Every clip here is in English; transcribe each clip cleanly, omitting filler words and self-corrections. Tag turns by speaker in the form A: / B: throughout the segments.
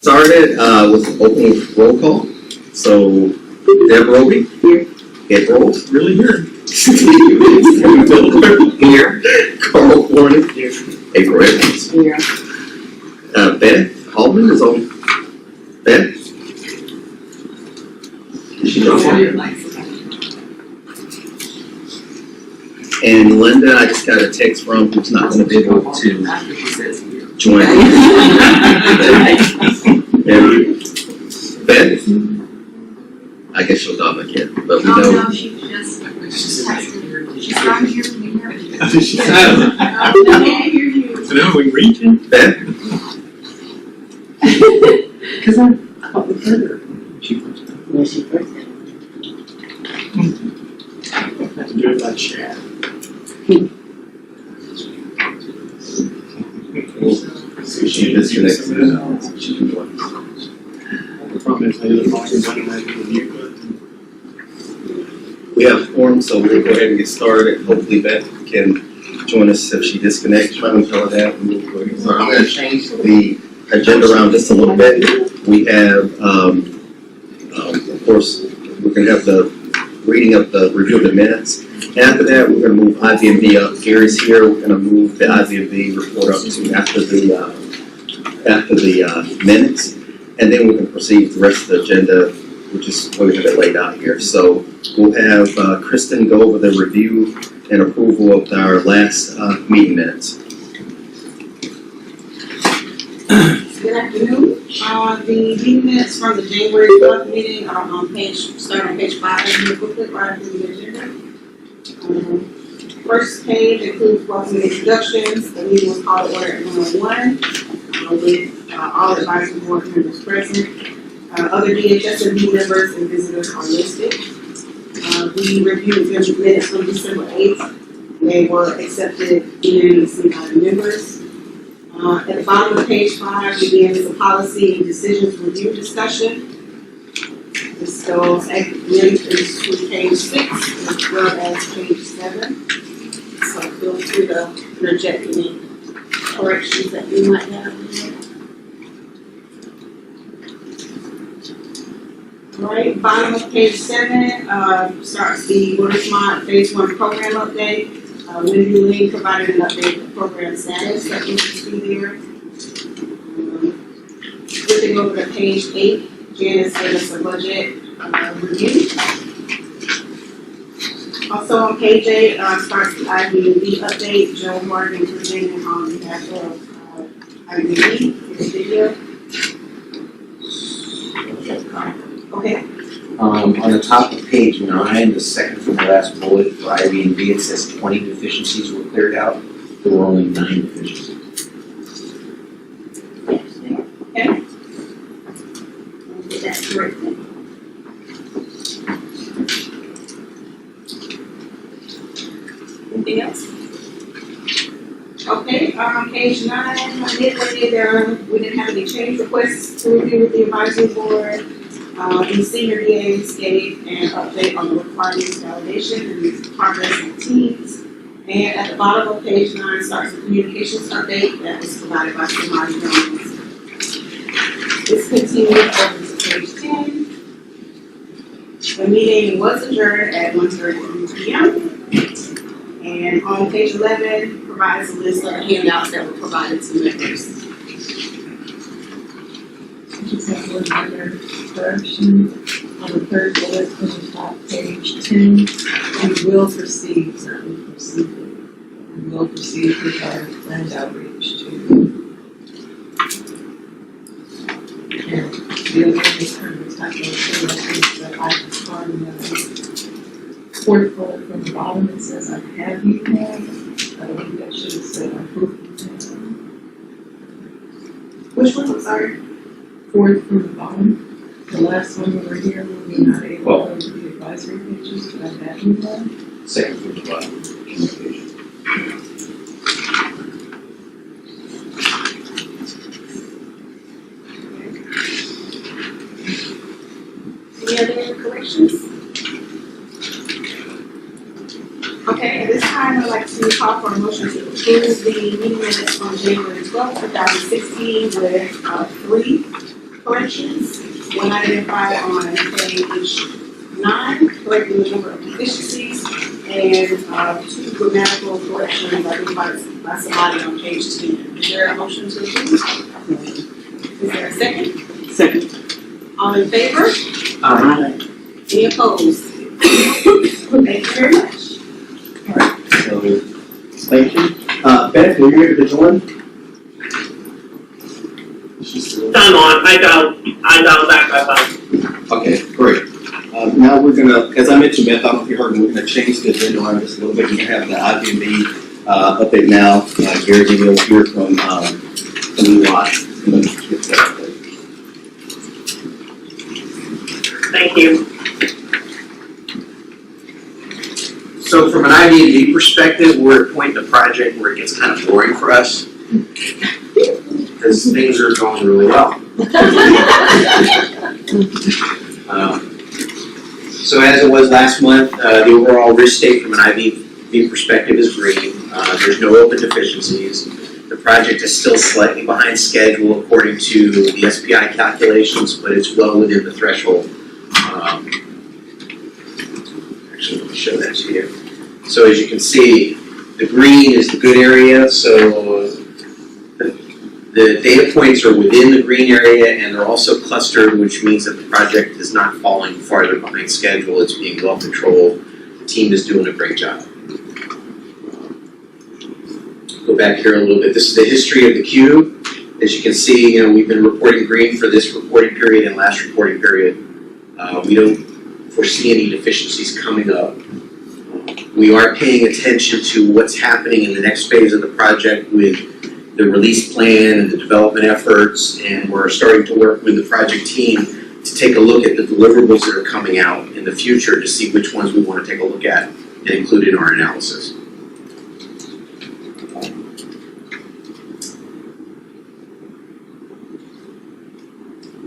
A: Started with the opening roll call. So, Deb Roby. Here. Ed Rolls. Really here. Here. Carl Warren. Here. April Evans.
B: Here.
A: Beth Hallman is on. Beth? Is she on? And Linda, I just got a text from who's not going to be able to join. And Beth, I guess she'll dog again, but we know.
B: No, she just texted. She's not here. Can you hear me?
C: I
B: can't hear you.
C: So now we reaching?
A: Beth?
B: Because I thought we heard her.
C: She first.
B: When she first did.
C: Have to do it by chat.
A: So she disconnects. She can join.
C: The problem is they look like it's automatically mute button.
A: We have form, so we'll go ahead and get started. Hopefully Beth can join us if she disconnects. Try and tell her that. And we'll go ahead and start. I'm going to change the agenda around just a little bit. We have, of course, we're going to have the reading of the review of the minutes. After that, we're going to move IVMB up. Gary's here. We're going to move the IVMB report up to after the minutes, and then we can proceed with the rest of the agenda, which is what we have it laid out here. So we'll have Kristen go over the review and approval of our last meeting minutes.
D: Good afternoon. The meeting minutes from the January 12th meeting are on start on page 5 of the booklet right after the agenda. First page includes welcome introductions. The meeting was called to order at 1:01 with all advisory board members present. Other DHS members and visitors are listed. We reviewed the minutes from December 8th. They were accepted unanimously by the members. At the bottom of page 5 begins the policy and decisions review discussion. This goes to page 6 as well as page 7. So feel free to interject any corrections that you might have. All right, bottom of page 7 starts the Motorist Phase 1 program update. Wendy Lee provided an update of the program status that you can see there. Flipping over to page 8, Janice gave us a budget review. Also on page 8 starts the IVMB update. Joe Morgan presenting on behalf of IVMB in the video. Okay.
E: On the top of page 9, the second from the last bullet for IVMB, it says 20 deficiencies were cleared out. There were only 9 deficiencies.
D: Okay. Get that correct then. Anything else? Okay, page 9, midway there, we didn't have any change requests to review with the advisory board. The senior DAs gave an update on the requirements validation and the progress of teams. And at the bottom of page 9 starts the communications update that was provided by Samari Jones. This continued over to page 10. The meeting was adjourned at 1:33 p.m. And on page 11 provides a list of the handouts that were provided to members.
B: Just have one other correction on the third bullet from the top, page 10. We will proceed, not we proceed. We will proceed with our planned outreach too. And the other one is kind of a typo, that I was part of the fourth bullet from the bottom. It says, I have you had. I believe that should have said, I hope you had.
D: Which one? I'm sorry.
B: Fourth from the bottom, the last one over here, we'll be not able to go to the advisory pages, but I have you one.
E: Second from the bottom, communication.
D: Any other corrections? Okay, at this time, I'd like to call for a motion to approve the meeting minutes on January 12th, 2016 with 3 corrections, one identified on page 9, correcting the number of deficiencies, and 2 grammatical corrections identified by somebody on page 10. Is there a motion to approve? Is there a second?
B: Second.
D: All in favor?
B: Aye.
D: Any opposed? Thank you very much.
A: So, thank you. Beth, were you able to join?
F: I'm on, I dialed back by phone.
A: Okay, great. Now we're gonna, as I mentioned, Beth, I don't know if you heard, we're gonna change the agenda around just a little bit. We're gonna have the IBMB update now. Gary, you'll hear from UI.
F: Thank you.
E: So from an IB&D perspective, we're at a point in the project where it gets kind of boring for us. Because things are going really well. So as it was last month, the overall risk state from an IB perspective is green. There's no open deficiencies. The project is still slightly behind schedule according to the SPI calculations, but it's well within the threshold. Actually, let me show that to you. So as you can see, the green is the good area, so the data points are within the green area and they're also clustered, which means that the project is not falling farther behind schedule. It's being well controlled. The team is doing a great job. Go back here a little bit. This is the history of the cube. As you can see, we've been reporting green for this reporting period and last reporting period. We don't foresee any deficiencies coming up. We are paying attention to what's happening in the next phase of the project with the release plan and the development efforts, and we're starting to work with the project team to take a look at the deliverables that are coming out in the future to see which ones we want to take a look at and include in our analysis.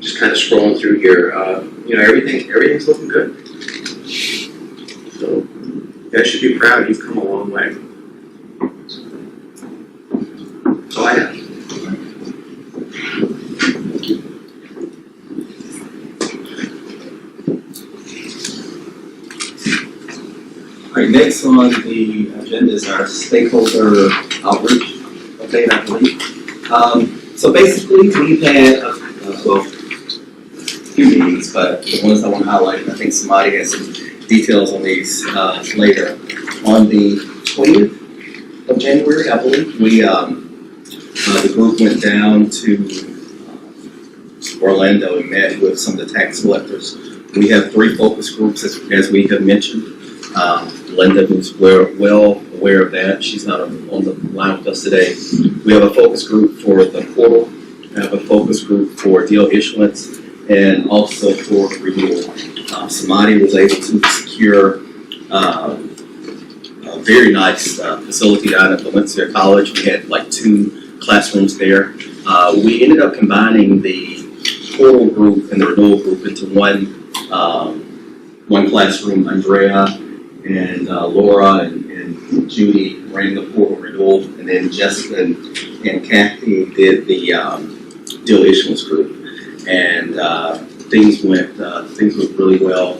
E: Just kind of scrolling through here, everything's looking good. So you guys should be proud. You've come a long way. That's all I have.
A: All right, next on the agenda is our stakeholder outreach update, I believe. So basically, we've had a few meetings, but the ones I want to highlight, I think somebody has some details on these later. On the 20th of January, I believe, we the group went down to Orlando and met with some of the tax collectors. We have 3 focus groups, as we have mentioned. Linda, who's well aware of that, she's not on the line with us today. We have a focus group for the portal. We have a focus group for deal issuance and also for renewal. Samadi was able to secure a very nice facility down at Valencia College. We had like 2 classrooms there. We ended up combining the portal group and the renewal group into one classroom. Andrea and Laura and Judy ran the portal renewal, and then Jessica and Kathy did the deal issuance group. And things went really well.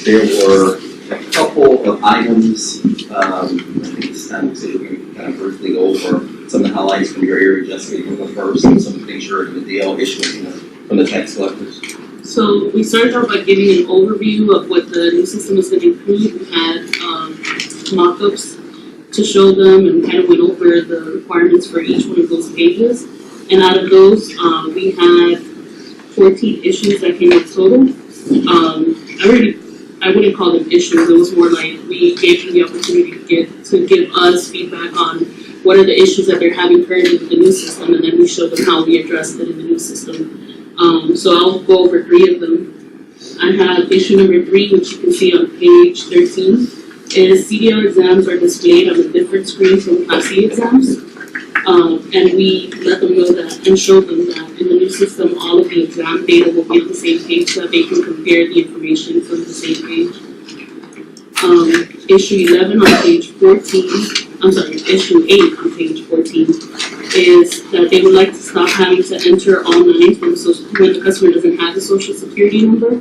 A: There were a couple of items. I think this time we're going to kind of briefly go over some of the highlights from your area. Jessica, you can go first, and some of the things you're in the deal issuance from the tax collectors.
G: So we started off by giving an overview of what the new system is going to include. We had mock-ups to show them and kind of went over the requirements for each one of those pages. And out of those, we had 14 issues that came up total. I wouldn't call them issues. It was more like we gave them the opportunity to give us feedback on what are the issues that they're having currently with the new system, and then we showed them how we addressed it in the new system. So I'll go over 3 of them. I have issue number 3, which you can see on page 13, is CDL exams are displayed on a different screen from Class C exams. And we let them know that and show them that in the new system, all of the exam data will be on the same page so that they can compare the information from the same page. Issue 11 on page 14, I'm sorry, issue 8 on page 14 is that they would like to stop having to enter online when the customer doesn't have the social security number,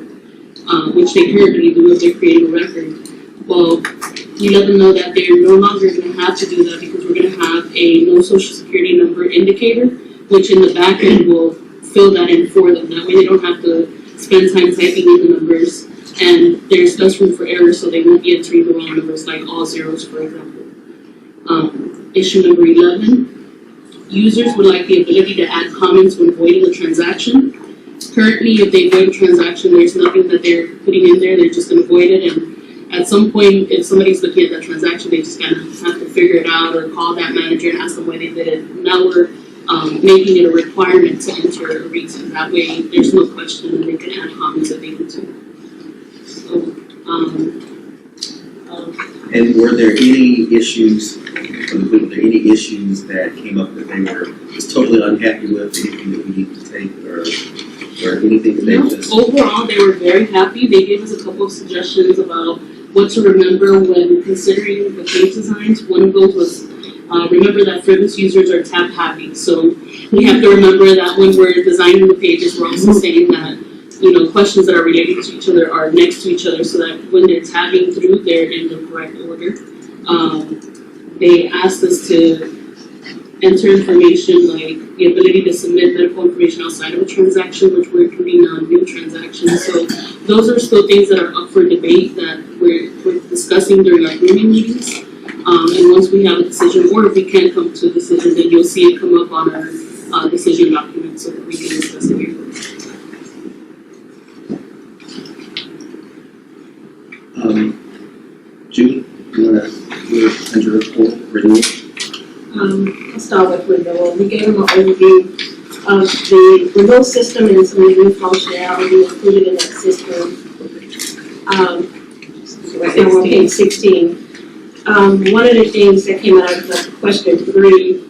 G: which they currently do if they're creating a record. Well, we let them know that they're no longer gonna have to do that because we're gonna have a no social security number indicator, which in the back end will fill that in for them. That way they don't have to spend time typing in the numbers, and there's less room for error, so they won't be entering the wrong numbers, like all zeros, for example. Issue number 11, users would like the ability to add comments when voiding a transaction. Currently, if they void a transaction, there's nothing that they're putting in there, they're just gonna void it, and at some point, if somebody's looking at that transaction, they just kind of have to figure it out or call that manager and ask them why they did it. Now we're making it a requirement to enter a reason. That way, there's no question and they can add comments if they need to. So,
A: And were there any issues, that came up that they were just totally unhappy with, anything that we need to take, or anything that they
G: no,
A: just?
G: overall, they were very happy. They gave us a couple of suggestions about what to remember when considering the page designs. One of those was remember that frivolous users are tab happy. So we have to remember that when we're designing the pages, we're also saying that, you know, questions that are related to each other are next to each other so that when they're tabbing through, they're in the correct order. They asked us to enter information like the ability to submit medical information outside of a transaction, which we're including new transactions. So those are still things that are up for debate that we're discussing during our grooming meetings. And once we have a decision, or if we can't come to a decision, then you'll see it come up on our decision document so that we can discuss it here.
A: Julie, you wanna send your report, written?
H: I'll start with renewal. We gave them an overview of the renewal system and some of the new functionality included in that system. Right now we're on page 16. One of the things that came out of question 3,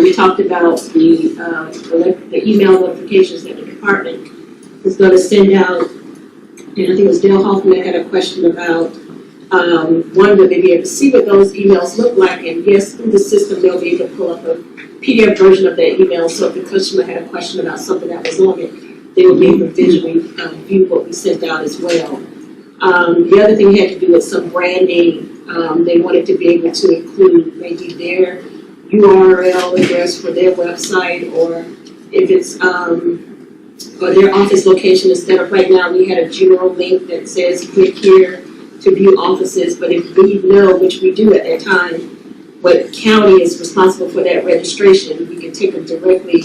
H: we talked about the email notifications that the department is going to send out. And I think it was Dale Hoffman that had a question about wanted to be able to see what those emails look like, and yes, through the system they'll be able to pull up a PDF version of that email, so if the customer had a question about something that was on it, they would be able to visually view what we sent out as well. The other thing had to do with some branding. They wanted to be able to include maybe their URL address for their website, or if it's or their office location, instead of right now we had a general link that says click here to view offices, but if we know, which we do at that time, what county is responsible for that registration, we can take them directly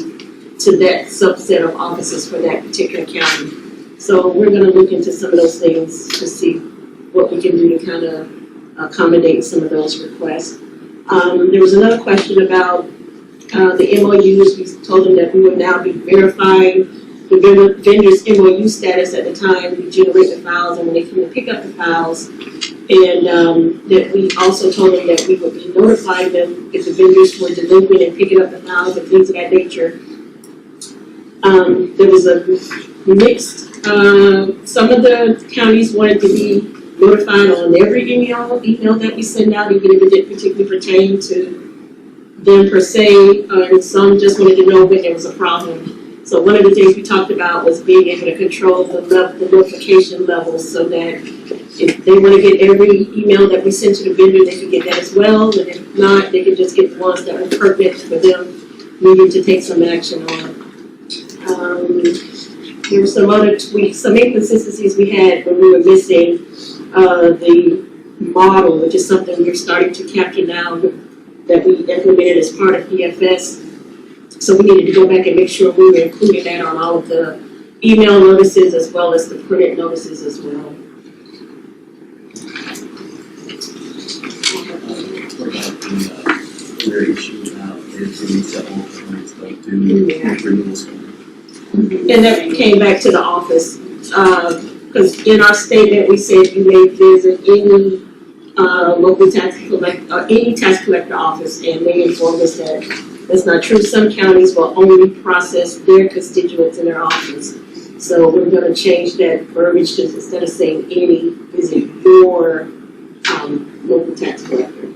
H: to that subset of offices for that particular county. So we're gonna look into some of those things to see what we can do to kind of accommodate some of those requests. There was another question about the MOUs. We told them that we would now be verifying the vendor's MOU status at the time we generate the files and when they come and pick up the files. And that we also told them that we would be notifying them if the vendors were delinquent and picking up the files and things of that nature. There was a mixed, some of the counties wanted to be notified on every email that we send out, even if it didn't particularly pertain to them per se, and some just wanted to know when there was a problem. So one of the things we talked about was being able to control the notification levels so that if they want to get every email that we send to the vendor, they can get that as well. And if not, they can just get the ones that were pertinent for them needing to take some action on. There were some other tweaks, some inconsistencies we had when we were missing the model, which is something we're starting to capture now that we implemented as part of PFS. So we needed to go back and make sure we were including that on all of the email notices as well as the printed notices as well.
A: What about the other issue about if they need to open and stuff, do renewals?
H: And that came back to the office, because in our statement, we said you may visit any local tax collector, any tax collector office, and they informed us that that's not true. Some counties will only process their constituents in their office. So we're gonna change that verbiage to, instead of saying any, visit your local tax collector.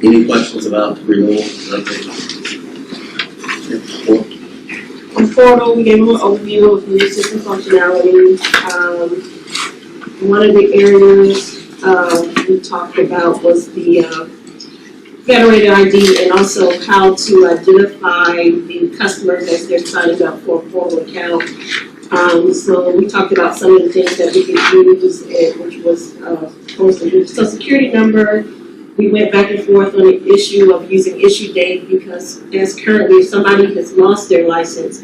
A: Any questions about renewal?
H: On portal, we gave a little overview of the new system functionality. One of the areas we talked about was the federated ID and also how to identify the customers as they're signing up for a portal account. So we talked about some of the things that we could use, which was, of course, the social security number. We went back and forth on the issue of using issue date because as currently, if somebody has lost their license,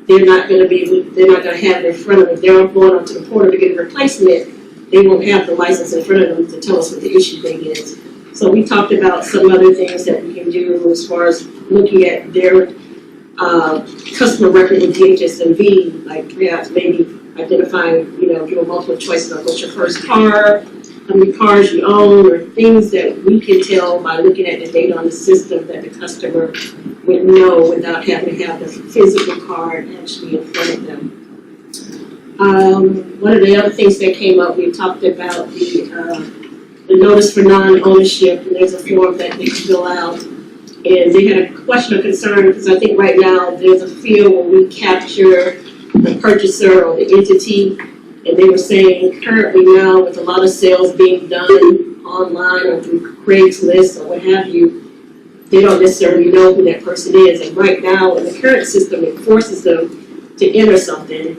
H: they're not gonna have it in front of them. If they're going up to the portal to get a replacement, they won't have the license in front of them to tell us what the issue date is. So we talked about some other things that we can do as far as looking at their customer record with DHSMV, like perhaps maybe identifying, give a multiple choice of what's your first car, how many cars you own, or things that we can tell by looking at the data on the system that the customer would know without having to have the physical card actually in front of them. One of the other things that came up, we talked about the notice for non-ownership, and there's a form that they fill out. And they had a question or concern, because I think right now there's a field where we capture the purchaser or the entity. And they were saying currently now with a lot of sales being done online or through Craigslist or what have you, they don't necessarily know who that person is. And right now in the current system, it forces them to enter something.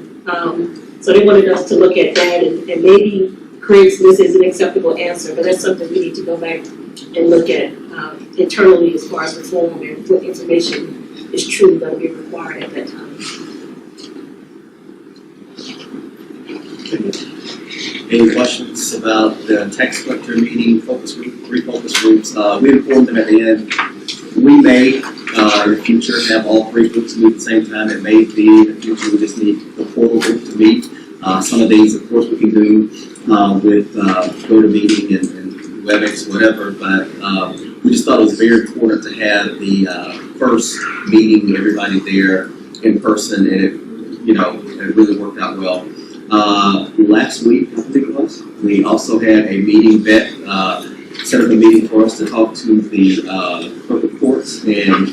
H: So they wanted us to look at that and maybe Craigslist is an acceptable answer, but that's something we need to go back and look at internally as far as reform and what information is truly going to be required at that time.
A: Any questions about the tax collector meeting, focus group, 3 focus groups? We informed them at the end. We may, in the future, have all 3 groups meet at the same time. It may be in the future we just need the portal group to meet. Some of these, of course, we can do with GoToMeeting and WebEx, whatever, but we just thought it was very important to have the first meeting, everybody there in person, and it really worked out well. Last week, I think it was, we also had a meeting, Beth set up a meeting for us to talk to the clerk of courts, and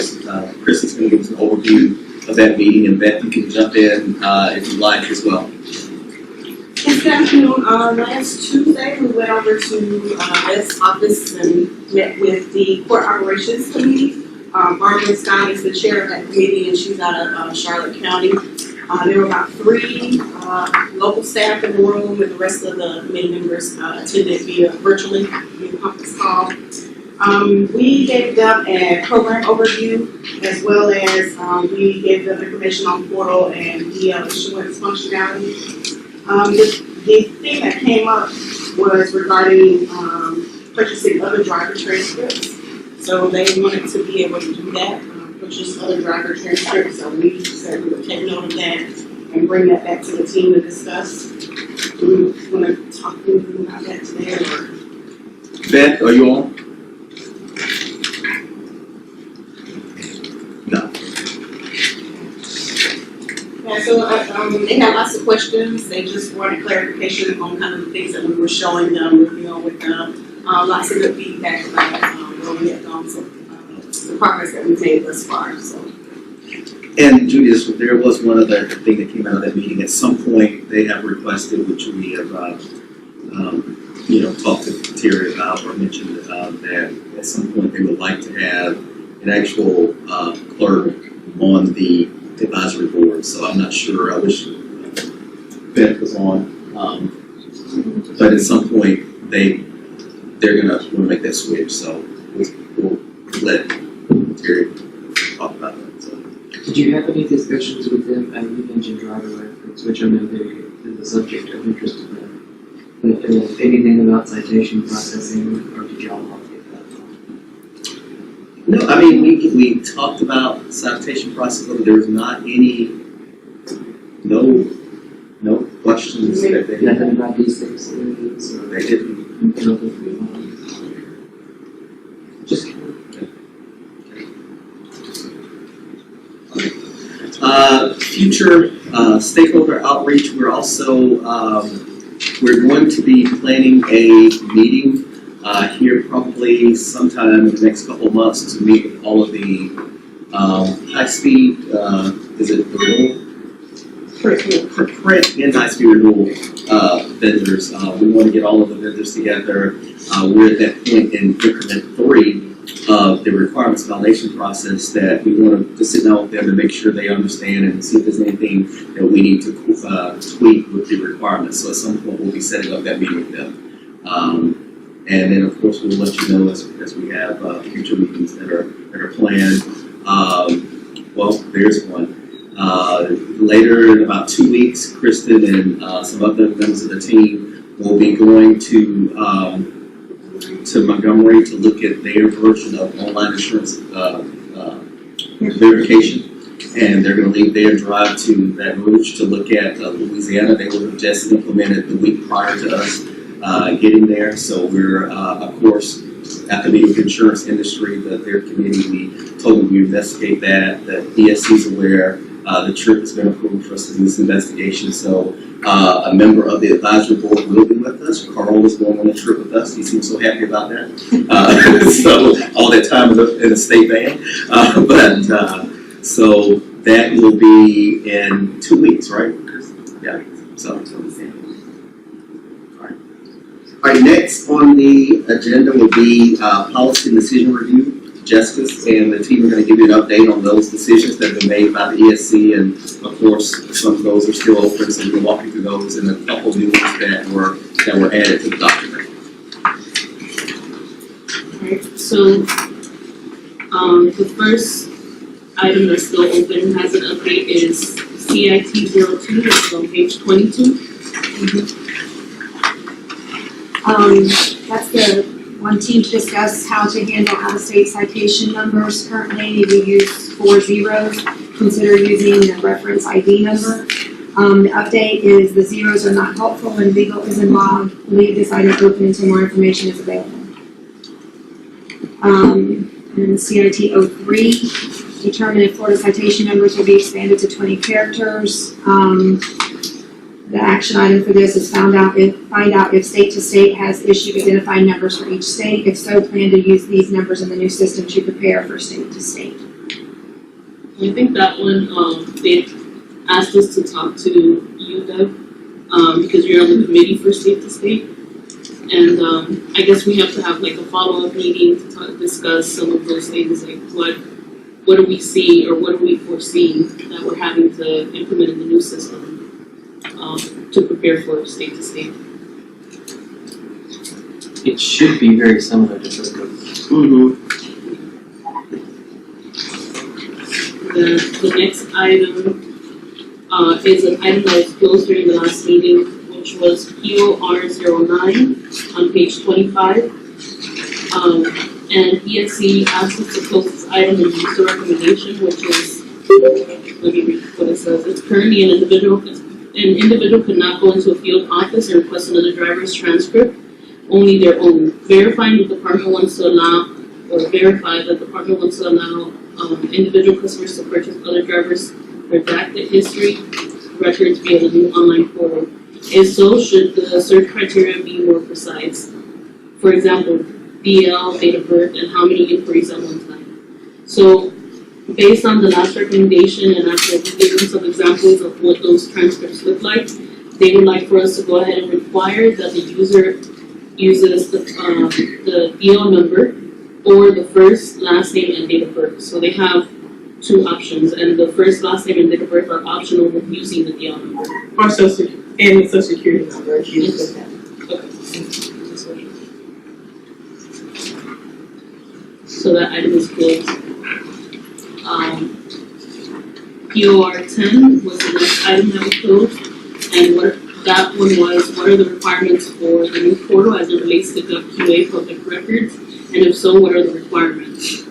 A: Chris is going to give us an overview of that meeting, and Beth, you can jump in if you like as well.
D: This afternoon, last Tuesday, we went over to Beth's office and met with the Court Operations Committee. Barbara Scott is the chair of that committee, and she's out of Charlotte County. There were about 3 local staff in the room, and the rest of the committee members attended via virtually via conference call. We gave them a program overview, as well as we gave them information on portal and DL issuance functionality. The thing that came up was regarding purchasing other driver transcripts. So they wanted to be able to do that, purchase other driver transcripts. So we said we would take note of that and bring that back to the team to discuss. Do we want to talk a little bit about that today, or?
A: Beth, are you on? No.
D: Yeah, so they had lots of questions. They just wanted clarification on kind of the things that we were showing them, with lots of good feedback about where we had gone, so the progress that we've made thus far. So.
A: And Julius, there was one other thing that came out of that meeting. At some point, they have requested, which we have, talked to Terry about or mentioned that at some point they would like to have an actual clerk on the advisory board. So I'm not sure. I wish Beth was on, but at some point they're gonna want to make that switch. So we'll let Terry talk about that. So.
I: Did you have any discussions with them? You mentioned driver records, which I know is a subject of interest to them. But anything about citation processing, or did y'all not get that?
A: No, I mean we talked about citation process, but there was not any no questions that they
I: Nothing about these things, or
A: they didn't.
I: Just
A: future stakeholder outreach. We're also we're going to be planning a meeting here probably sometime in the next couple of months to meet with all of the high-speed, is it the renewal? Print and high-speed renewal vendors. We want to get all of the vendors together. We're at that point in increment 3 of the requirements validation process that we want to sit down with them and make sure they understand and see if there's anything that we need to tweak with the requirements. So at some point we'll be setting up that meeting with them. And then of course we'll let you know as we have future meetings that are planned. Well, there's one. Later in about 2 weeks, Kristen and some other members of the team will be going to Montgomery to look at their version of online insurance verification. And they're going to leave there and drive to Baton Rouge to look at Louisiana. They will have just implemented the week prior to us getting there. So we're, of course, after meeting with the insurance industry, their committee, we told them we investigate that ESC is aware. The trip has been approved for us to do this investigation. So a member of the advisory board will be with us. Carl is going on a trip with us. He seems so happy about that. So all that time in a state van. So that will be in 2 weeks, right? Yeah. So. All right, next on the agenda will be policy and decision review. Jessica and the team are going to give you an update on those decisions that have been made by the ESC, and of course, some of those are still open, so we can walk you through those and a couple new ones that were added to the document.
G: Alright, so, the first item that's still open has an update is CIT 02, which is on page 22.
J: That's the one team to discuss how to handle out-of-state citation numbers. Currently, we use 4 zeros. Consider using the reference ID number. The update is the zeros are not helpful when legal is involved. Leave this item open until more information is available. And CIT 03, determine if Florida citation numbers will be expanded to 20 characters. The action item for this is find out if state to state has issued identifying numbers for each state. If so, plan to use these numbers in the new system to prepare for state to state.
G: I think that one, they asked us to talk to you, Doug, because you're on the committee for state to state. And I guess we have to have like a follow-up meeting to discuss some of those things, like what do we see or what do we foresee that we're having to implement in the new system to prepare for state to state.
I: It should be very similar to those.
G: The next item is an item that was closed during the last meeting, which was POR 09 on page 25. And ESC asked us to close this item and use the recommendation, which is, let me read what it says. It's currently an individual could not go into a field office and request another driver's transcript, only their own. Verifying that the department wants to allow, or verify that the department wants to allow individual customers to purchase other drivers' redacted history records via the new online portal. If so, should the search criteria be more precise? For example, BL, date of birth, and how many inquiries at one time. So, based on the last recommendation and after giving some examples of what those transcripts look like, they would like for us to go ahead and require that the user uses the BL number or the first, last name, and date of birth. So they have 2 options, and the first, last name, and date of birth are optional when using the BL number.
K: Or social, and the social security number, if you put that.
G: Okay. So that item is closed. POR 10 was the next item that we closed, and that one was, what are the requirements for the new portal as it relates to GovQA public records, and if so, what are the requirements?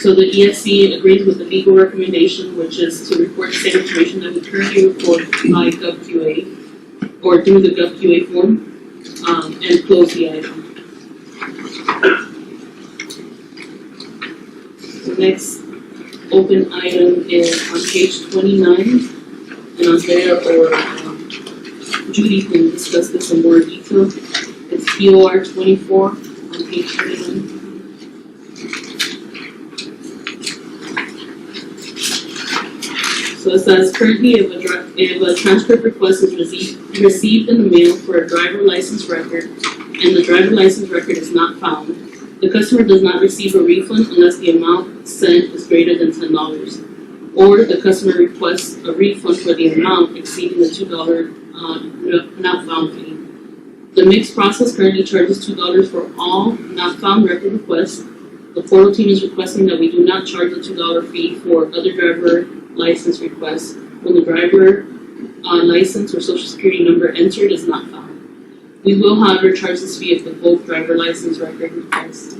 G: So the ESC agrees with the legal recommendation, which is to report the same information that we currently report by GovQA, or through the GovQA form, and close the item. The next open item is on page 29, and on there, or Judy can discuss this in more detail. It's POR 24 on page 31. So it says currently if a transcript request is received in the mail for a driver license record and the driver license record is not found, the customer does not receive a refund unless the amount sent is greater than $10. Or the customer requests a refund for the amount exceeding the $2 not found fee. The mixed process currently charges $2 for all not found record requests. The portal team is requesting that we do not charge a $2 fee for other driver license requests when the driver license or social security number entered is not found. We will, however, charge this fee if the both driver license record requests.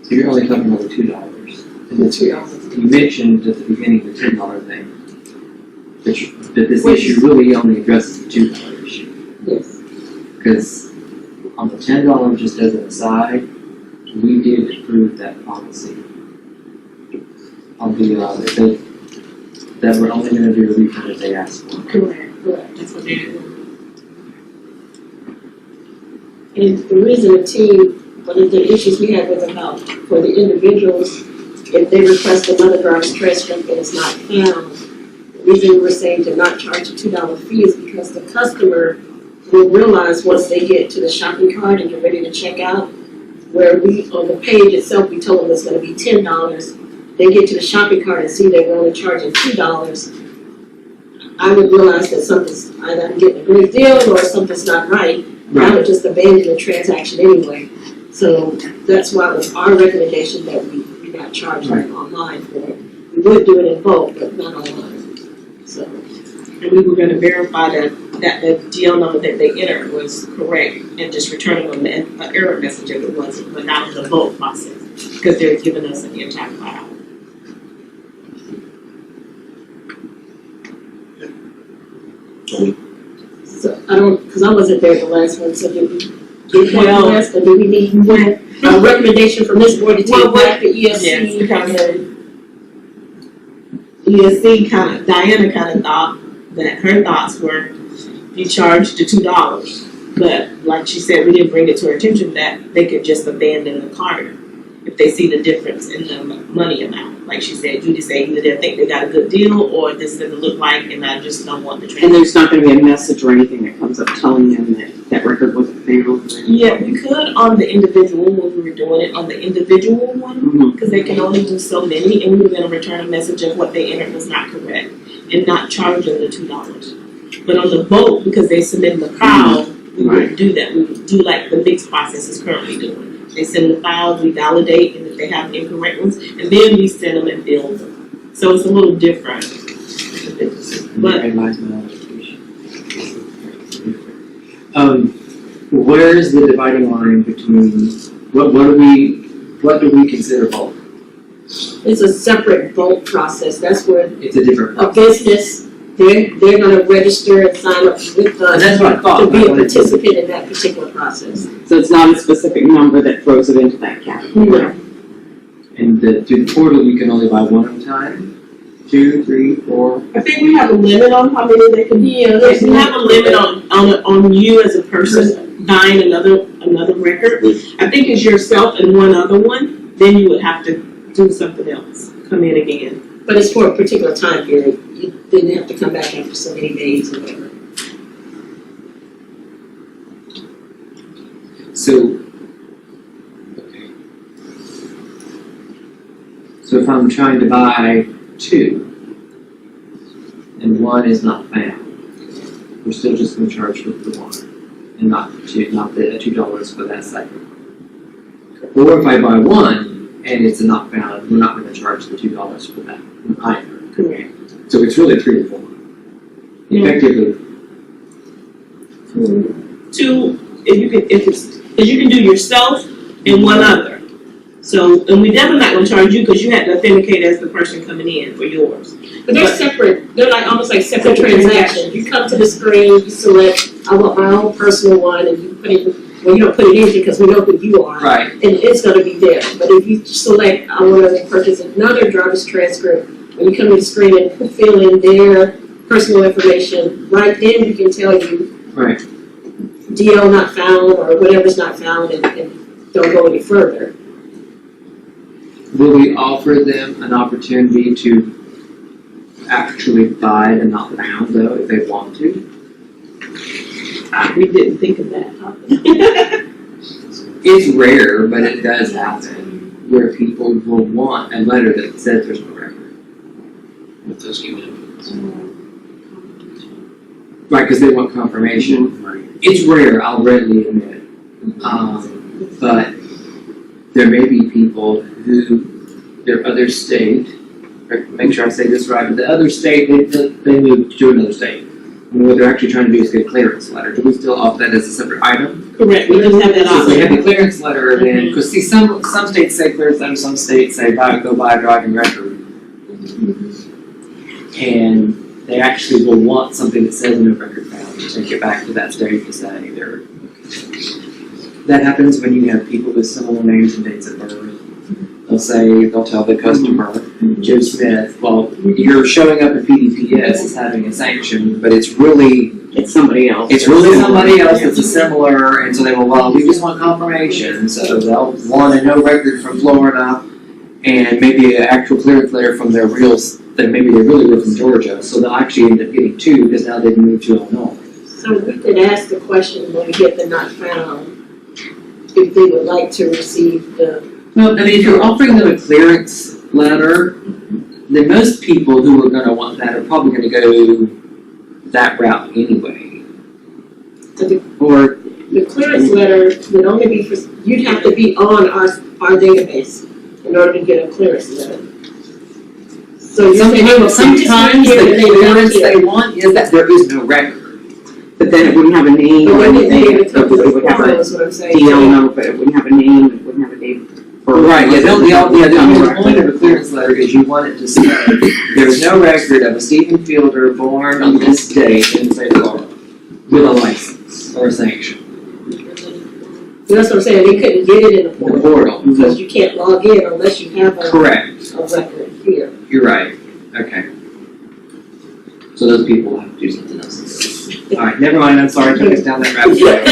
I: So you're only talking about the $2. And the $2. You mentioned at the beginning the $10 thing. But this issue really only addresses the $2 issue.
H: Yes.
I: Because on the $10, just as an aside, we did approve that policy. On the, that we're only gonna do the refund if they ask for it.
H: Correct.
K: That's what they do.
H: And the reason the team, one of the issues we had was about for the individuals, if they request another driver's transcript and it's not found, the reason we were saying to not charge a $2 fee is because the customer will realize once they get to the shopping cart and get ready to check out, where we, on the page itself, we told them it's gonna be $10. They get to the shopping cart and see they were only charging $2. I would realize that something's, either I'm getting a great deal or something's not right. I would just abandon the transaction anyway. So that's why it was our recommendation that we do not charge them online for it. We would do it in bulk, but not online. So.
K: And we were gonna verify that the DL number that they entered was correct and just returning them an error message if it wasn't, but not in the bulk process, because they're giving us an entire file.
H: So I don't, because I wasn't there the last one, so did we get that
K: Well-
H: last, or do we need a recommendation from this board to take back the
K: Yes,
H: ESC?
K: because ESC Diana thought that her thoughts were you charged the $2. But like she said, we didn't bring it to her attention that they could just abandon the cart if they see the difference in the money amount. Like she said, Judy said, either they think they got a good deal or this doesn't look like and I just don't want the transaction.
L: And there's not gonna be a message or anything that comes up telling them that that record wasn't found?
K: Yeah, you could on the individual when we were doing it, on the individual one, because they can only do so many, and we were gonna return a message of what they entered was not correct, and not charge them the $2. But on the vote, because they submit the file, we wouldn't do that, we would do like the mixed process is currently doing. They send the files, we validate, and if they have incorrect ones, and then we send them and build them. So it's a little different. But
I: where is the dividing line between, what do we consider bulk?
H: It's a separate bulk process, that's where
I: It's a different
H: a business, they're gonna register and sign up with us
I: That's what I thought.
H: to be a participant in that particular process.
L: So it's not a specific number that throws it into that category?
H: No.
I: And through the portal, you can only buy one at a time? 2, 3, 4?
K: I think we have a limit on how many they can.
H: Yeah,
K: If we have a limit on you as a person buying another record, I think it's yourself and one other one, then you would have to do something else, come in again.
H: But it's for a particular time period, you didn't have to come back after so many days or whatever.
I: So, okay. So if I'm trying to buy 2, and 1 is not found, we're still just gonna charge with the 1, and not the $2 for that second. Or if I buy 1, and it's not found, we're not gonna charge the $2 for that either.
K: Correct.
I: So it's really 3 to 4. Effectively,
K: 2, because you can do yourself and one other. So, and we definitely not gonna charge you because you had to authenticate as the person coming in for yours.
H: But they're separate, they're like, almost like separate transactions. You come to the screen, you select, I want my own personal one, and you put it, well, you don't put it in because we know who you are.
I: right.
H: And it's gonna be there. But if you select, I want to purchase another driver's transcript, when you come to the screen and fill in their personal information, right then you can tell you
I: Right.
H: DL not found or whatever's not found and don't go any further.
I: Will we offer them an opportunity to actually buy the not found though, if they want to?
K: We didn't think of that.
I: It's rare, but it does happen, where people will want a letter that says there's no record.
C: With those given.
I: Right, because they want confirmation. It's rare, I'll readily admit. But there may be people who, their other state, or make sure I say this right, but the other state, they moved to another state. And what they're actually trying to do is get a clearance letter. Do we still offer that as a separate item?
K: Correct, we just have that
I: So they have
K: option.
I: the clearance letter then, because see, some states say clearance letter, some states say go buy a driving record. And they actually will want something that says no record found to take it back to that state to say they're. That happens when you have people with similar names and dates of birth. They'll tell the customer, Joe Smith, well, you're showing up at PDPS as having a sanction, but it's really
L: somebody else.
I: it's really somebody else that's a similar, and so they will, well, we just want confirmation, so they'll want a no record from Florida, and maybe an actual clearance letter from their that maybe they really were from Georgia, so they'll actually end up getting two, because now they've moved to Illinois.
H: So we could ask the question when we get the not found, if they would like to receive the.
I: Well, I mean, if you're offering them a clearance letter, then most people who are gonna want that are probably gonna go that route anyway. Or,
H: The clearance letter would only be for, you'd have to be on our database in order to get a clearance letter. So you're saying, well,
I: sometimes the clearance they want is that there is no record.
L: But then it wouldn't have a name
H: But
L: or
H: when
L: anything,
H: they
L: it would have a
H: is what I'm saying.
L: DL number, but it wouldn't have a name, it wouldn't have a date.
I: Right, yeah, the whole point of a clearance letter is you want it to say, there's no record of a Stephen Fielder born on this date in say Florida, with a license or a sanction.
H: That's what I'm saying, they couldn't get it in the
I: The
H: portal,
I: portal.
H: because you can't log in unless you have a
I: Correct,
H: record here.
I: you're right, okay. So those people will have to do something else. Alright, never mind, I'm sorry, I took us down that rabbit trail.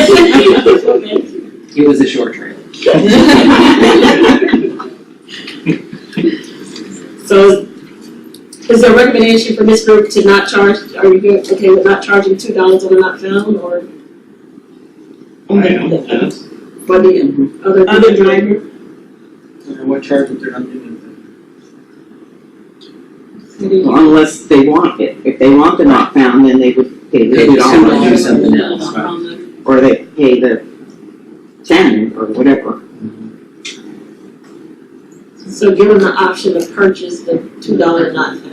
I: It was a short trail.
H: So, is there a recommendation for this group to not charge, are you good, okay with not charging $2 on the not found, or? For the other driver?
C: And what charge if they're not doing
L: Well, unless they want it, if they want the not found, then they would pay the
I: They just have to do
L: $2,
I: something else.
L: or they pay the 10 or whatever.
H: So give them the option to purchase the $2 not found.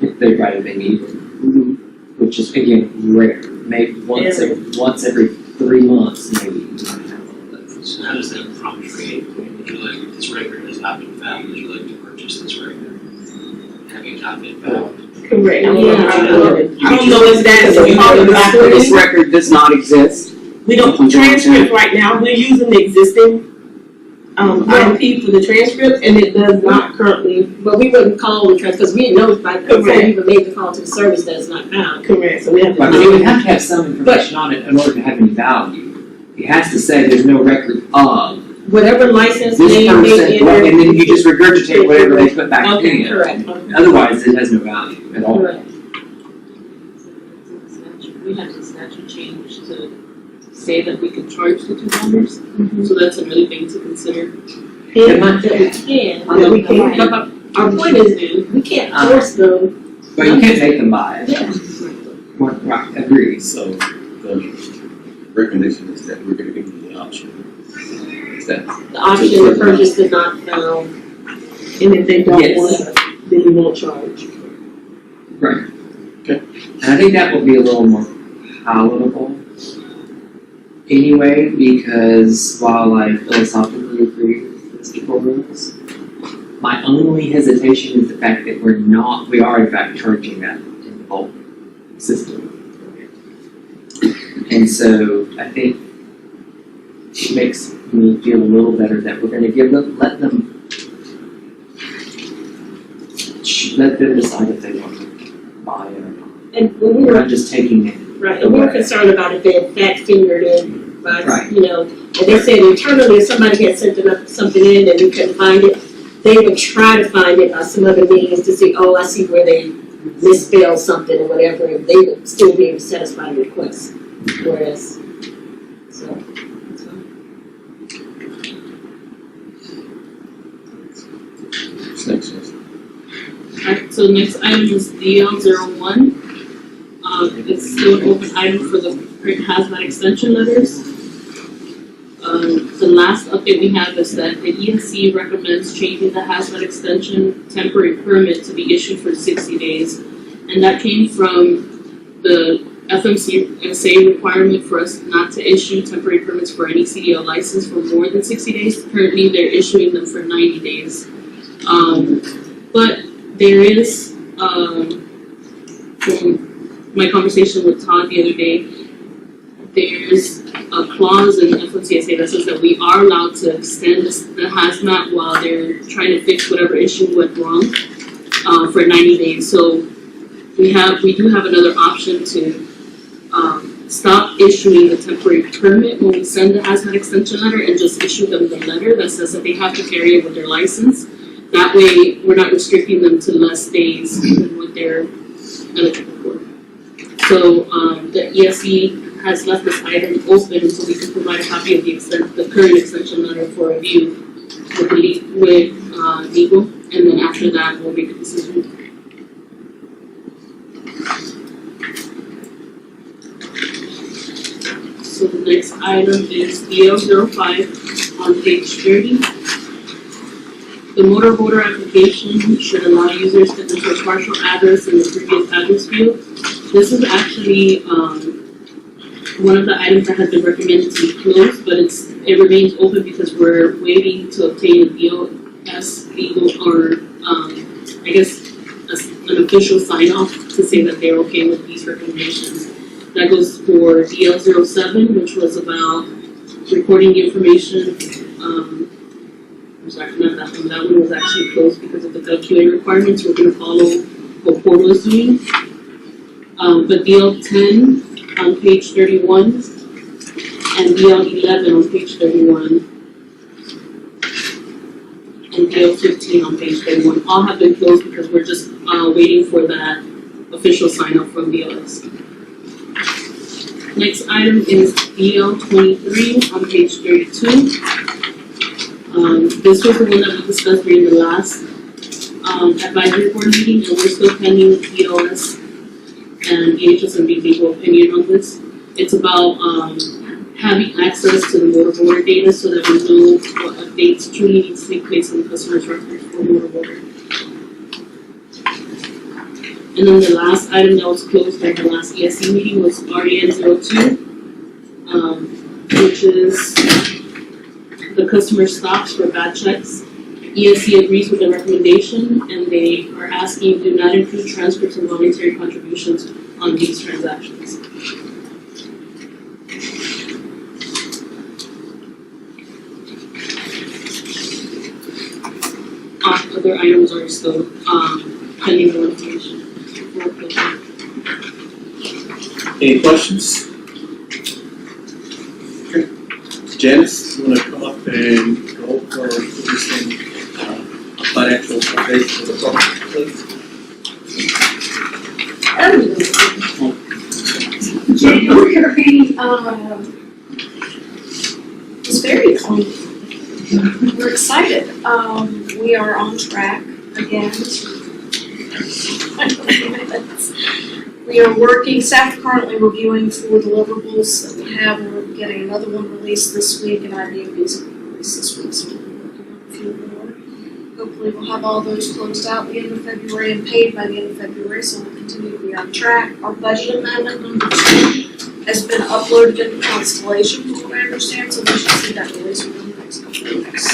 I: If they write it, need it, which is again rare, maybe once every 3 months, maybe.
C: So how does that prompt create? Would you like, this record has not been found, would you like to purchase this record? Having not been found.
K: Correct.
H: Yeah.
K: I don't know if that is a part of
L: This
K: the
L: record does not exist.
K: We don't, transcript right now, we're using the existing IP for the transcript, and it does not currently.
H: But we wouldn't call the because we didn't know, like, before we even made the call to the service that it's not found.
K: Correct, so we have to.
I: Right, but it would have to have some information on it in order to have any value. It has to say there's no record of
H: Whatever license
I: this
H: name
I: person,
H: they enter.
I: and then you just regurgitate whatever they put back
H: Okay,
I: in.
H: correct.
I: Otherwise, it has no value at all.
H: Correct.
G: We have the statute change to say that we can charge the $2, so that's another thing to consider.
H: And that we can.
G: Yeah, we can.
H: But our point is, we can't force them.
I: But you can't make them buy it.
H: Yeah.
I: Right, agreed.
A: So the recommendation is that we're gonna give them the option. Is that?
H: The option to purchase the not found.
K: And if they don't
I: Yes.
K: want it, then we won't charge.
I: Right.
A: Okay.
I: And I think that will be a little more palatable anyway, because while I philosophically agree with Mr. Corvallis, my only hesitation is the fact that we are in fact charging that in the bulk system. And so I think it makes me feel a little better that we're gonna let them decide if they want to buy it or not.
H: And when we
I: We're
H: were,
I: not just taking it.
H: Right, and we were concerned about if they had fat fingered in,
I: Right.
H: you know, and they said internally if somebody had sent something in and we couldn't find it, they would try to find it by some other means to see, oh, I see where they misspelled something or whatever, and they would still be able to satisfy the request. Whereas, so, that's fine.
G: Alright, so the next item is DL01. It's still an open item for the hazmat extension letters. The last update we have is that the ENC recommends changing the hazmat extension temporary permit to be issued for 60 days. And that came from the FMCSA requirement for us not to issue temporary permits for any CDL license for more than 60 days. Currently, they're issuing them for 90 days. But there is, from my conversation with Todd the other day, there's a clause in the FMCSA that says that we are allowed to extend the hazmat while they're trying to fix whatever issue went wrong for 90 days. So we do have another option to stop issuing the temporary permit when we send the hazmat extension letter and just issue them the letter that says that they have to carry it with their license. That way, we're not restricting them to less days than what they're eligible for. So the ESC has left this item open until we can provide a copy of the current extension letter for review with legal, and then after that, we'll make a decision. So the next item is DL05 on page 30. The motor voter application should allow users to enter a partial address in the previous address field. This is actually one of the items that has been recommended to be closed, but it remains open because we're waiting to obtain a DOS legal or I guess an official sign off to say that they're okay with these recommendations. That goes for DL07, which was about recording the information. I'm sorry, not that one. That one was actually closed because of the WQA requirements. We're going to follow what Portal is doing. But DL10 on page 31 and DL11 on page 31 and DL15 on page 31 all have been closed because we're just waiting for that official sign off from DLS. Next item is DL23 on page 32. This was the one that we discussed during the last advisory board meeting, and we're still pending the DOS and DHS&B legal opinion on this. It's about having access to the motor voter data so that we know what updates truly need to take place on the customer's record for motor voter. And then the last item that was closed at the last ESC meeting was REN02, which is the customer stops for bad checks. ESC agrees with the recommendation, and they are asking do not include transcripts and voluntary contributions on these transactions. Other items are still pending notification.
A: Any questions? Okay. Janice, you wanna come up and go over some financial updates for the public, please?
J: January, was very clean. We're excited. We are on track again. We are working, staff are currently reviewing 4 deliverables that we have. We're getting another one released this week, and IBMB's released this week, so we're working on a few more. Hopefully we'll have all those closed out the end of February and paid by the end of February, so we'll continue to be on track. Our budget amendment number 2 has been uploaded into Constellation, from what I understand, so we should see that released within the next couple of weeks.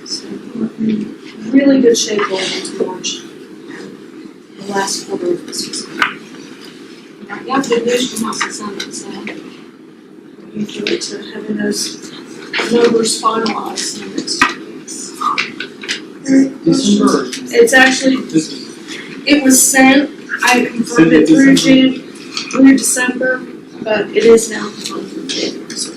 J: So we're in really good shape going into March, the last quarter of this fiscal year. Yeah, good news from us at Summit, so looking forward to having those numbers finalized in the next 2 weeks.
I: December.
J: It's actually, it was sent, I confirmed it through Jim, through December, but it is now on through January. So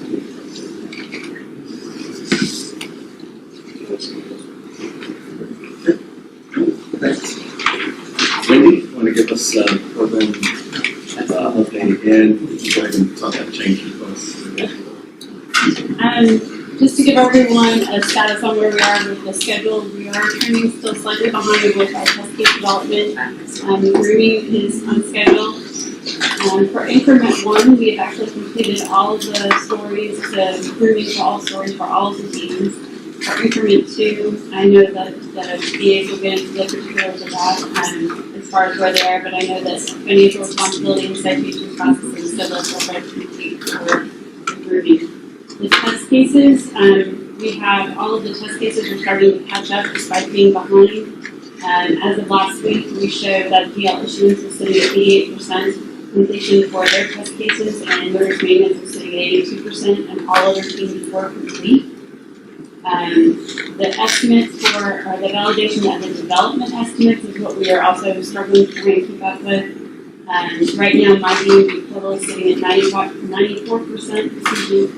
A: Thanks. Wendy, want to give us program update again? Go ahead and talk about change requests.
M: Just to give everyone a status on where we are with the schedule, we are trending still slightly behind with our test case development. Grooming is on schedule. For increment 1, we have actually completed all of the stories, the grooming for all stories for all of the teams. For increment 2, I know that the VAs will get into the particulars of that as far as where they are, but I know that financial responsibility and citation processing still is over complete for the grooming. The test cases, we have all of the test cases are starting to catch up despite being behind. As of last week, we showed that DL issuance was sitting at 88% completion for their test cases, and motorist maintenance was sitting at 82%, and all other teams were complete. The estimates for, or the validation of the development estimates is what we are also struggling to try and keep up with. Right now, my team is sitting at 94% completion.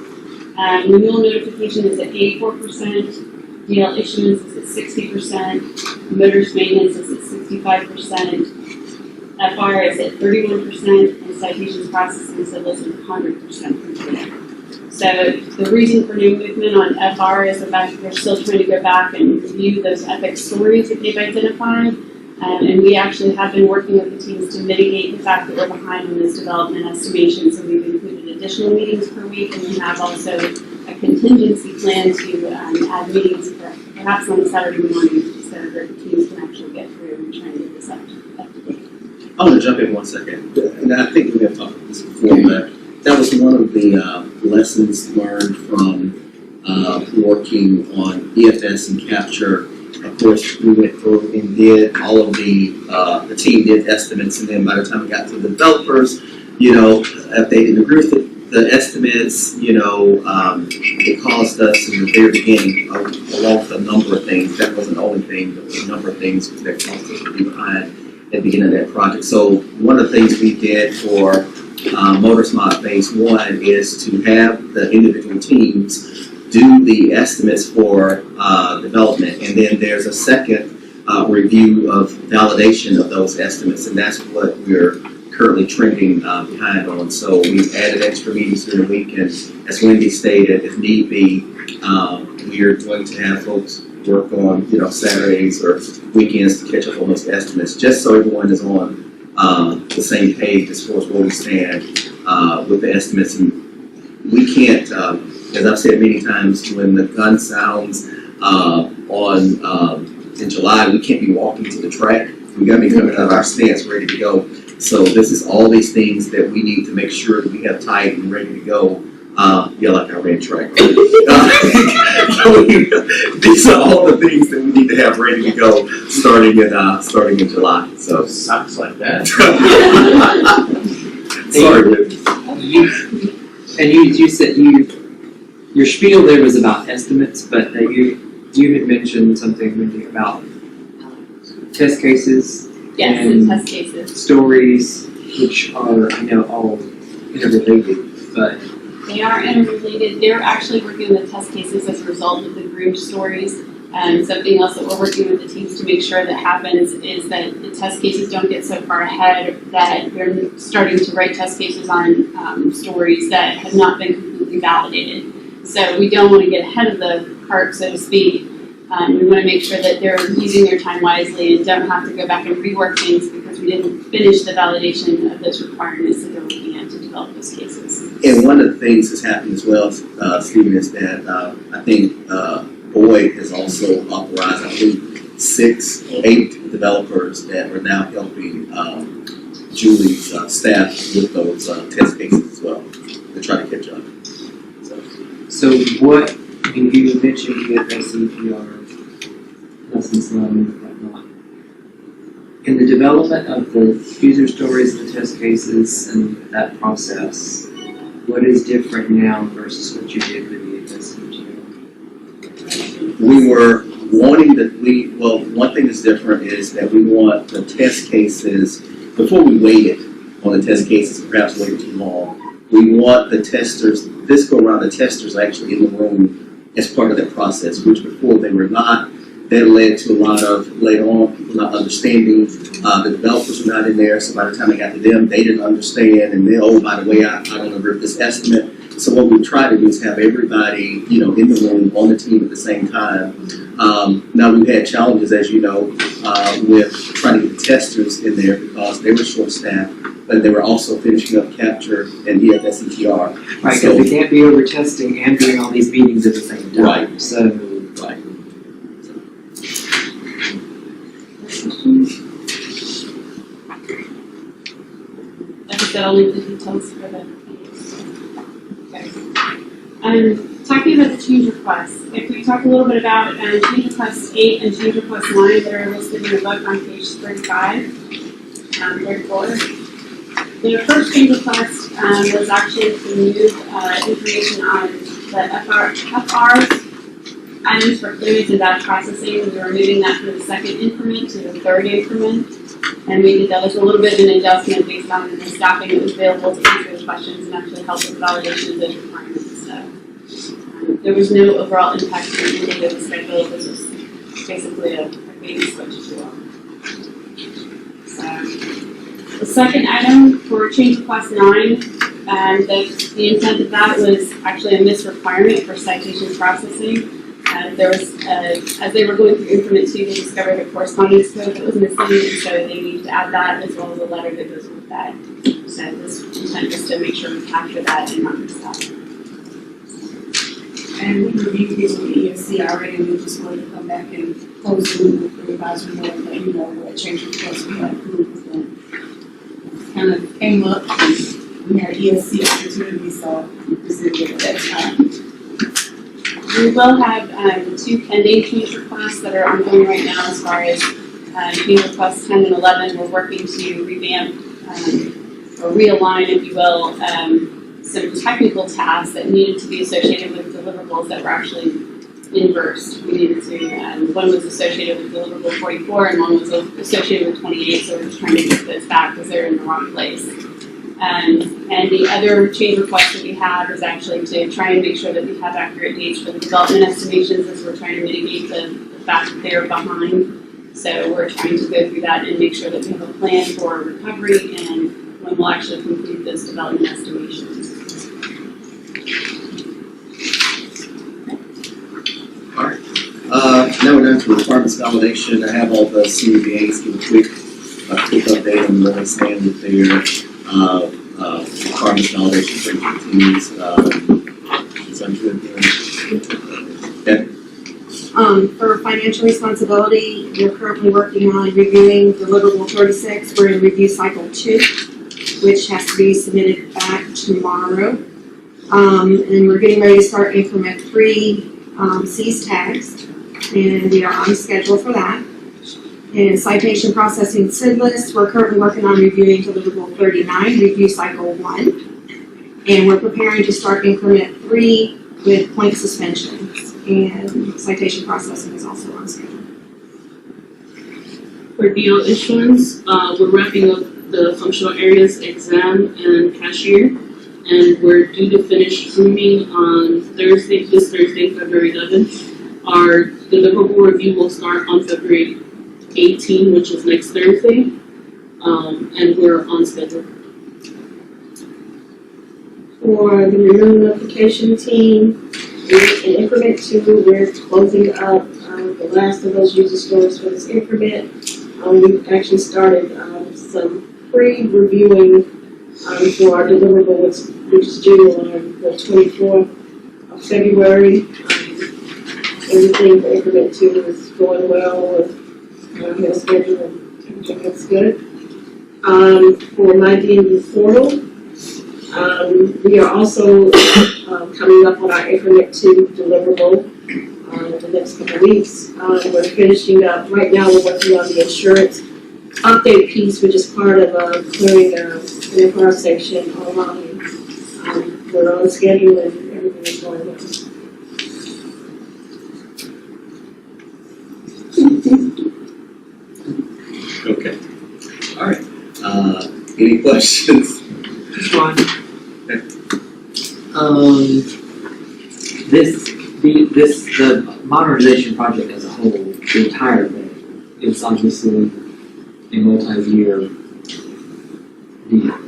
M: Renewal notification is at 84%, DL issuance is at 60%, motorist maintenance is at 65%, FR is at 31%, and citations processing is at less than 100% complete. So the reason for new movement on FR is the fact that they're still trying to go back and review those epic stories that they've identified. And we actually have been working with the teams to mitigate the fact that we're behind on this development estimation. So we've included additional meetings per week, and we have also a contingency plan to add meetings perhaps on Saturday morning so that the teams can actually get through and try and get this up to date.
A: I want to jump in 1 second, and I think we have talked about this before, but that was one of the lessons learned from working on EFS and capture. Of course, we went through and did all of the team did estimates, and then by the time we got to the developers, if they didn't agree with the estimates, it caused us in the very beginning, along with a number of things. That wasn't the only thing, but a number of things that caused us to be behind at the beginning of that project. So one of the things we did for Motorist Mod Phase 1 is to have the individual teams do the estimates for development, and then there's a second review of validation of those estimates, and that's what we're currently trending behind on. So we've added extra meetings during the week, and as Wendy stated, if need be, we are going to have folks work on Saturdays or weekends to catch up on those estimates, just so everyone is on the same page as far as where we stand with the estimates. And we can't, as I've said many times, when the gun sounds in July, we can't be walking to the track. We gotta be coming out of our stance ready to go. So this is all these things that we need to make sure that we have tight and ready to go. Like our red track. These are all the things that we need to have ready to go starting in July. So
C: Sucks like that.
A: sorry.
I: And you said your spiel there was about estimates, but you had mentioned something Wendy, about test cases.
M: Yes,
I: and
M: the test cases.
I: Stories, which are, I know, all interrelated, but
M: They are interrelated. They're actually working on the test cases as a result of the groomed stories. Something else that we're working with the teams to make sure that happens is that the test cases don't get so far ahead that they're starting to write test cases on stories that have not been completely validated. So we don't want to get ahead of the cart, so to speak. We want to make sure that they're using their time wisely and don't have to go back and rework things because we didn't finish the validation of those requirements that they're looking at to develop those cases.
A: And one of the things that's happened as well, Stephen, is that I think Boyd has also authorized, I believe, 8 developers that are now helping Julie's staff with those test cases as well to try to catch up.
I: so what, you mentioned EFS, CPR, lessons learned, and whatnot. In the development of the user stories and the test cases and that process, what is different now versus what you did with EFS CPR?
A: We were wanting one thing that's different is that we want the test cases, before we waited on the test cases, perhaps waiting too long. We want the testers, this go around, the testers actually in the room as part of that process, which before they were not. That led to a lot of, later on, people not understanding, the developers were not in there, so by the time it got to them, they didn't understand, and then, oh, by the way, I don't agree with this estimate. So what we try to do is have everybody, in the room, on the team at the same time. Now, we've had challenges, as you know, with trying to get the testers in there because they were short-staffed, but they were also finishing up capture and EFSETR.
I: Right,
A: So-
I: because we can't be over testing and doing all these meetings at the same time.
A: Right.
I: So,
A: Right.
M: Like I said, I'll leave the details for the. Talking about the change requests, if we talk a little bit about change request 8 and change request 9 that are listed in the book on page 35, 34. The first change request was actually to move information on the FR items for clearance and batch processing. We were moving that from the second increment to the third increment. And we did that was a little bit of an adjustment based on the staffing that was available to answer those questions and actually help with validation of those requirements. So there was no overall impact to any of the schedule. This was basically a baby switch to all. So the second item for change request 9, the intent of that was actually a misrequirement for citation processing. There was, as they were going through increment 2, they discovered a correspondence code that was missing, and so they needed to add that as well as a letter that goes with that. So this intent was to make sure we capture that and not miss that.
J: And we reviewed this with EFC already, we just wanted to come back and close the loop with the advisory board and let you know what change requests we had approved and kind of came up, and we had EFC opportunity, so we presented it at that time.
M: We will have 2 pending change requests that are ongoing right now as far as change requests 10 and 11. We're working to revamp or realign, if you will, some technical tasks that needed to be associated with deliverables that were actually inversed. We needed to, one was associated with deliverable 44 and one was associated with 28, so we're just trying to get those back because they're in the wrong place. And the other change request that we have is actually to try and make sure that we have accurate dates for the development estimations as we're trying to mitigate the fact that they're behind. So we're trying to go through that and make sure that we have a plan for recovery and when we'll actually complete those development estimations.
A: Now we're down to requirements validation. I have all the CVAs, give a quick update on where they stand with their requirements validation for teams. Is that good?
J: For financial responsibility, we're currently working on reviewing deliverable 36. We're in review cycle 2, which has to be submitted back tomorrow. And we're getting ready to start increment 3, C's tags, and we are on schedule for that. And citation processing SID list, we're currently working on reviewing deliverable 39, review cycle 1. And we're preparing to start increment 3 with point suspensions. And citation processing is also on schedule.
G: For DO issuance, we're wrapping up the functional areas exam and cashier, and we're due to finish proving on Thursday, this Thursday, February 11th. Our deliverable review will start on February 18, which is next Thursday, and we're on schedule.
H: For the renewal notification team, we're in increment 2, we're closing up the last of those user stories for this increment. We've actually started some pre-reviewing for our deliverable, which is due on the 24th of February. Everything for increment 2 is going well with our schedule, and everything looks good. For my DMV portal, we are also coming up on our increment 2 deliverable in the next couple of weeks. We're finishing up, right now we're working on the insurance update piece, which is part of clearing an FR section online. We're on schedule and everything is going well.
A: Okay. All right. Any questions?
I: Just one. The modernization project as a whole, the entire thing, is obviously a multi-year deal.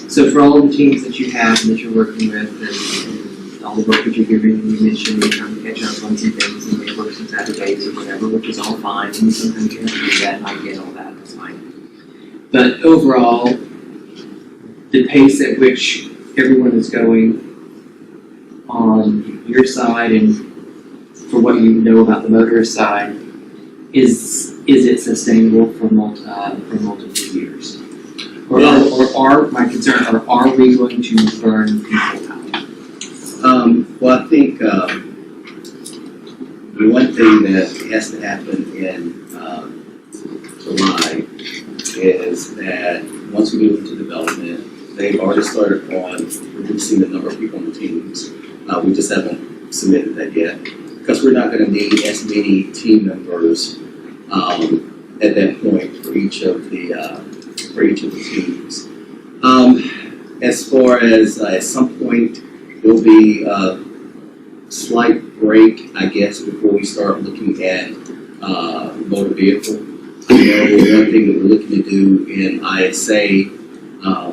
I: So for all of the teams that you have and that you're working with and all the work that you're giving, you mentioned you're trying to catch up on some things and maybe work some Saturdays or whatever, which is all fine, and sometimes you have to do that, and I get all that, that's fine. But overall, the pace at which everyone is going on your side and for what you know about the motorist side, is it sustainable for multiple years? Or are my concern, are we going to burn people out?
A: Well, I think the one thing that has to happen in July is that once we move into development, they've already started on reducing the number of people on the teams. We just haven't submitted that yet because we're not going to need as many team members at that point for each of the teams. As far as at some point there'll be a slight break, I guess, before we start looking at motor vehicle. One thing that we're looking to do in ISA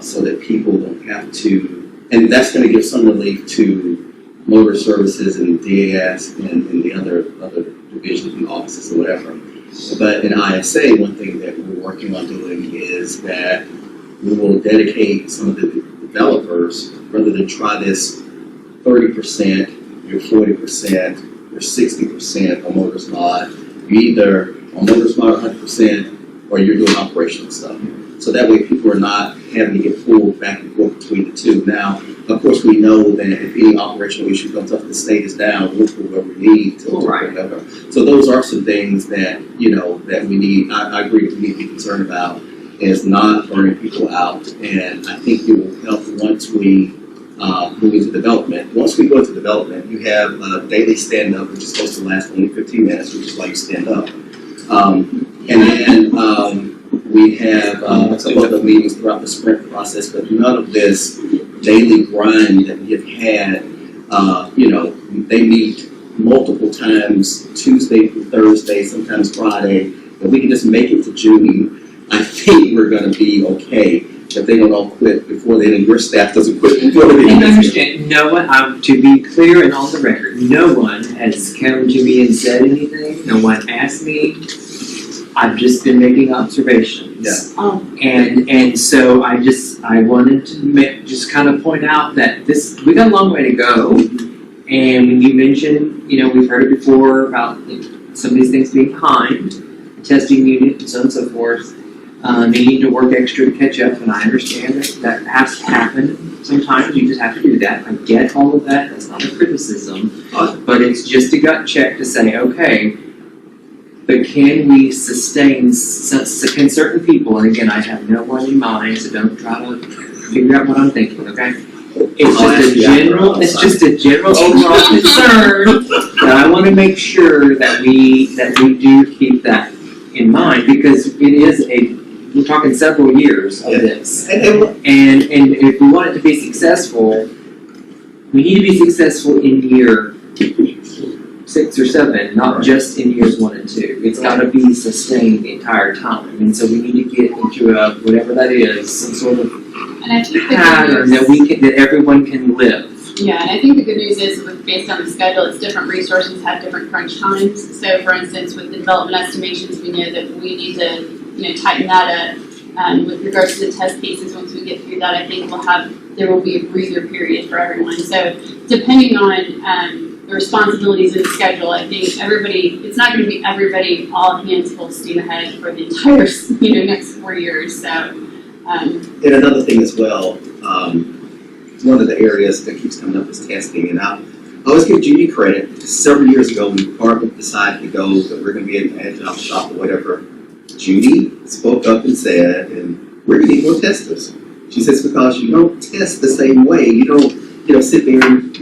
A: so that people don't have to, and that's going to give some relief to motor services and DAS and the other divisions and offices or whatever. But in ISA, one thing that we're working on doing is that we will dedicate some of the developers, rather than try this 30%, your 40%, your 60% on Motors Mod, you either on Motors Mod 100% or you're doing operational stuff. So that way people are not having to get pulled back and forth between the two. Now, of course, we know that if any operational issue comes up, the state is down, we'll pull whatever we need to whatever. So those are some things that, that we need, I agree that we need to be concerned about, is not burning people out. And I think it will help once we move into development. Once we go into development, you have a daily stand-up, which is supposed to last only 15 minutes, which is why you stand up. And then we have some other meetings throughout the sprint process, but none of this daily grind that we have had, they meet multiple times, Tuesday through Thursday, sometimes Friday. If we can just make it to June, I think we're going to be okay. If they don't all quit before then, and your staff doesn't quit before they
I: And understand, no one, to be clear and on the record, no one has come to me and said anything, no one asked me. I've just been making observations.
A: Yeah.
I: And so I wanted to just kind of point out that we got a long way to go. And when you mentioned, we've heard it before about some of these things being behind, testing unit and so on and so forth, needing to work extra to catch up, and I understand that has to happen sometimes, you just have to do that. I get all of that, that's not a criticism, but it's just a gut check to say, okay, but can we sustain, can certain people, and again, I have no one in mind, so don't try to figure out what I'm thinking, okay? It's just a general overall concern that I want to make sure that we do keep that in mind, because it is we're talking several years of this. And if we want it to be successful, we need to be successful in year 6 or 7, not just in years 1 and 2. It's got to be sustained the entire time. And so we need to get into whatever that is, some sort of
M: And I think the
I: pattern
M: good news,
I: that everyone can live.
M: yeah, and I think the good news is based on the schedule, it's different resources have different crunch times. So for instance, with the development estimations, we know that we need to, tighten that up. With regards to the test cases, once we get through that, I think there will be a breather period for everyone. So depending on the responsibilities and the schedule, I think it's not going to be everybody all hands full steam ahead for the entire, next 4 years. So.
A: And another thing as well, one of the areas that keeps coming up is testing, and I always give Judy credit. Several years ago, when the department decided to go that we're going to be an agile shop or whatever, Judy spoke up and said, and we're going to need more testers. She says, because you don't test the same way. You don't, sit there and,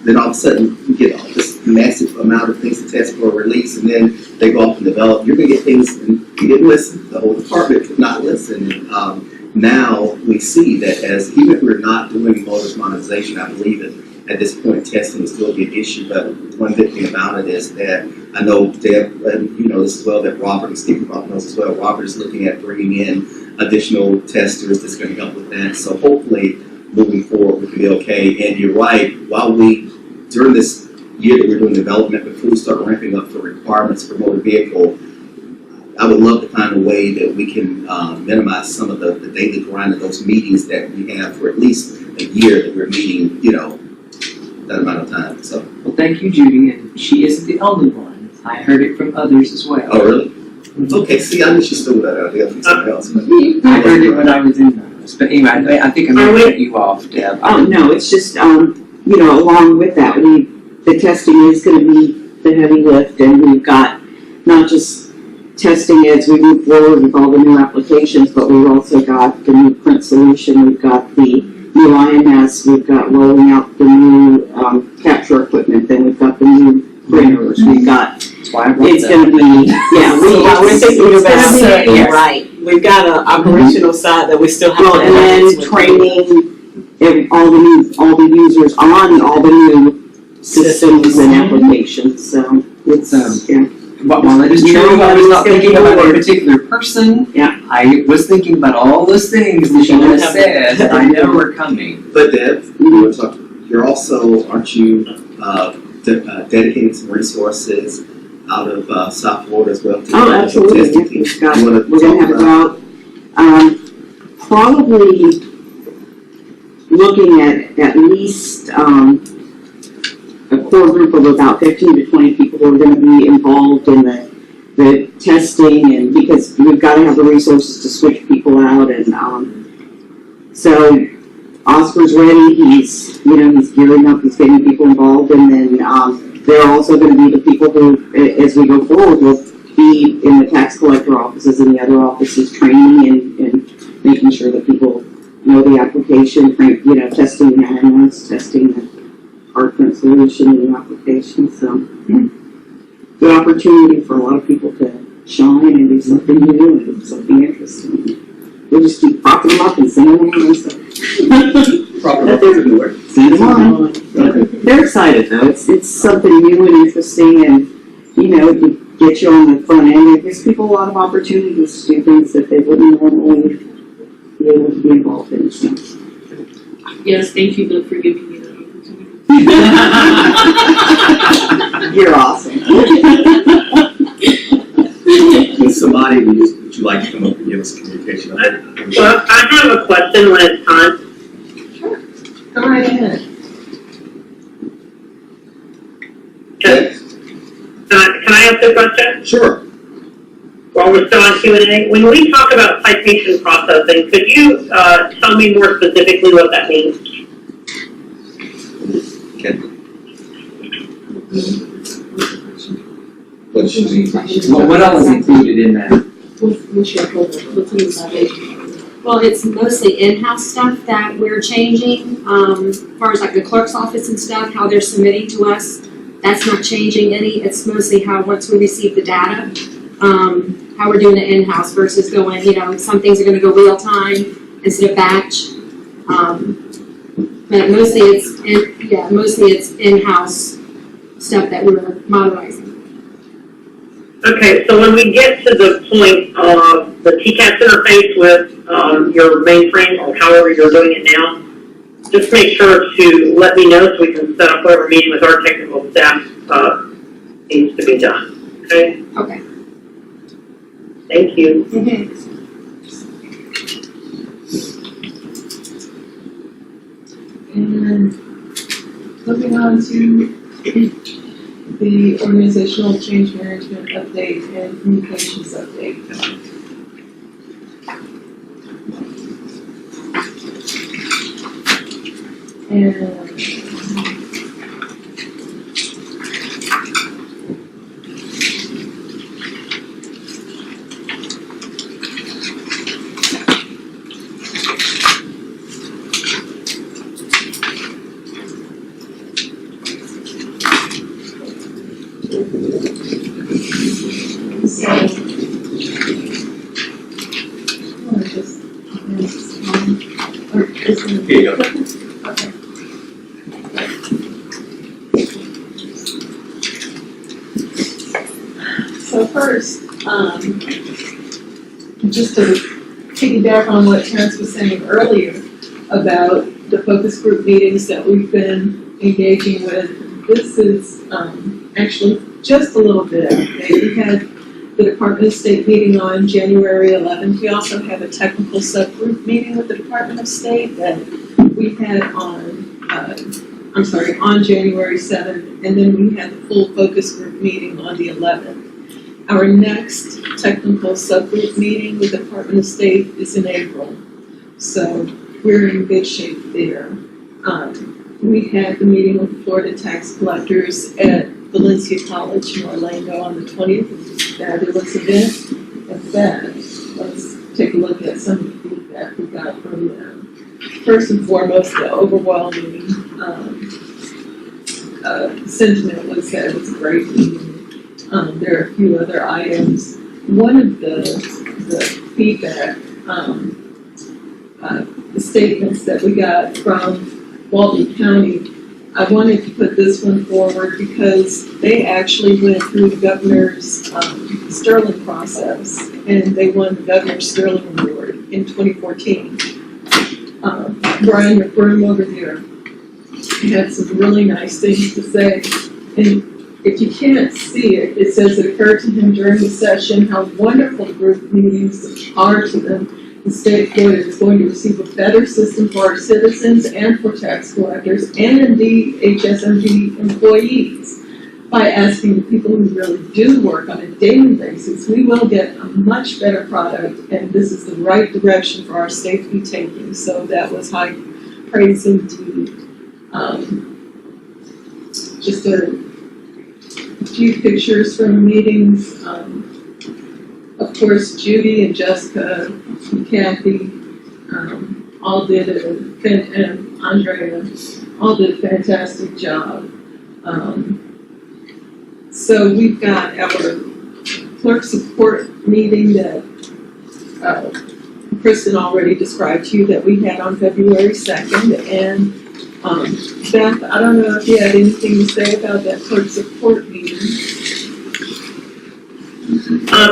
A: then all of a sudden you get all this massive amount of things to test for a release, and then they go off and develop. You're gonna get things, and you didn't listen. The whole department could not listen. And, now we see that as even if we're not doing motorist modernization, I believe that at this point testing will still be an issue. But one good thing about it is that I know Deb, and you know this as well, that Robert and Steve probably knows as well. Robert is looking at bringing in additional testers that's going to help with that. So hopefully, moving forward, we can be okay. And you're right. While during this year that we're doing development, before we start ramping up for requirements for motor vehicle, I would love to find a way that we can minimize some of the daily grind of those meetings that we have for at least a year that we're meeting, you know, that amount of time. So.
I: Well, thank you, Judy, and she isn't the only one. I heard it from others as well.
A: Oh, really? Okay, see, I knew she stole that idea from someone else. But
I: I heard it when I was in those, but anyway, I think I'm gonna cut you off, Deb.
L: Oh, no, it's just, you know, along with that, the testing is gonna be the heavy lift, and we've got not just testing as we move forward with all the new applications, but we've also got the new print solution, we've got the new IMS, we've got rolling out the new capture equipment, then we've got the new printers, we've got,
I: That's why I brought
L: it's
I: that
L: gonna
I: up.
L: be, yeah,
K: We're thinking
L: it's
K: about,
L: gonna be,
K: right, we've got an operational side that we still have
L: well,
K: to
L: and
K: balance
L: then
K: with.
L: training all the users on all the new systems and applications, so it's, yeah.
I: While it is true, I was not thinking about a particular person.
L: Yeah.
I: I was thinking about all those things that you just said that I know are coming.
A: But Deb, you're also, aren't you dedicating some resources out of South Florida as well? To
L: Oh, absolutely,
A: testing
L: yeah,
A: teams?
L: we've got,
A: You wanna
L: we're gonna
A: talk
L: have
A: about-
L: about, probably looking at least, a core group of about 15 to 20 people who are gonna be involved in the testing, and because we've gotta have the resources to switch people out, and, so Oscar's ready, he's gearing up, he's getting people involved, and then, they're also gonna be the people who, as we go forward, will be in the tax collector offices and the other offices, training and making sure that people know the application, testing the IMS, testing the hard print solution in the application, so, yeah. Good opportunity for a lot of people to shine and do something new and do something interesting. We'll just keep propping them up and sending them on and stuff.
A: Proper everywhere.
L: Send them on. They're excited though, it's something new and interesting, and, to get you on the front end, it gives people a lot of opportunities to do things that they wouldn't normally be able to be involved in, so.
G: Yes, thank you for giving me that opportunity.
L: You're awesome.
A: With somebody, would you like to come up and give us a communication update?
F: Well, I have a question when it's time.
B: Go right ahead.
F: Can I ask a question?
A: Sure.
F: While we're still on Q&A, when we talk about citation processing, could you tell me more specifically what that means?
A: Okay. What should we?
I: What else is included in that?
G: What's in the citation?
J: Well, it's mostly in-house stuff that we're changing, as far as like the clerk's office and stuff, how they're submitting to us. That's not changing any, it's mostly how, once we receive the data, how we're doing it in-house versus going, some things are gonna go real time instead of batch. But mostly it's in-house stuff that we're modernizing.
F: Okay, so when we get to the point of the TCAS interface with your mainframe or however you're doing it now, just make sure to let me know so we can set up whatever meeting with our technical staff needs to be done. Okay?
J: Okay.
F: Thank you.
B: And moving on to the organizational change management update and communications update. And
E: Here you go.
B: Okay. So first, just to piggyback on what Terrence was saying earlier about the focus group meetings that we've been engaging with, this is actually just a little bit outdated. We had the Department of State meeting on January 11th. We also have a technical subgroup meeting with the Department of State that we had on January 7th, and then we had the full focus group meeting on the 11th. Our next technical subgroup meeting with the Department of State is in April, so we're in good shape there. We had the meeting with the Florida tax collectors at Valencia College in Orlando on the 20th. It was a fabulous event. In fact, let's take a look at some of the feedback we got from them. First and foremost, the overwhelming sentiment was that it was a great meeting. There are a few other items. One of the feedback, the statements that we got from Walton County, I wanted to put this one forward because they actually went through the governor's Sterling process, and they won the Governor's Sterling Award in 2014. Brian McBroom over there had some really nice things to say, and if you can't see it, it says it occurred to him during the session how wonderful group meetings are to them. The state of Florida is going to receive a better system for our citizens and for tax collectors and indeed HSMD employees. By asking the people who really do work on a daily basis, we will get a much better product, and this is the right direction for our state to be taking. So that was high praise indeed. Just a few pictures from meetings. Of course, Judy and Jessica and Kathy all did and Andrea all did a fantastic job. So we've got our clerk support meeting that Kristen already described to you that we had on February 2nd. And Beth, I don't know if you had anything to say about that clerk support meeting.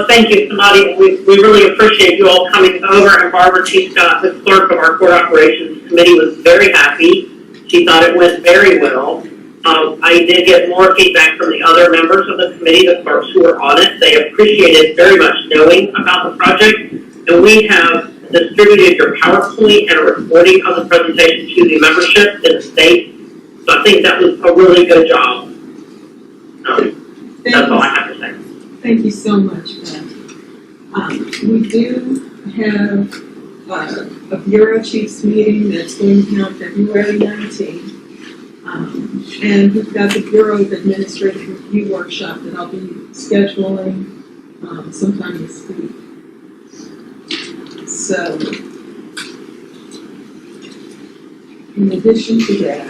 F: Thank you, Samadi. We really appreciate you all coming over, and Barbara T. Scott, the clerk of our court operations committee, was very happy. She thought it went very well. I did get more feedback from the other members of the committee, the clerks who were on it. They appreciated very much knowing about the project, and we have distributed your PowerPoint and a recording of the presentation to the membership in the state. So I think that was a really good job. That's all I have to say.
B: Thank you so much, Beth. We do have a Bureau Chiefs meeting that's going to be on February 19th. And we've got the Bureau of Administrative Review workshop that I'll be scheduling sometime this week. So, in addition to that,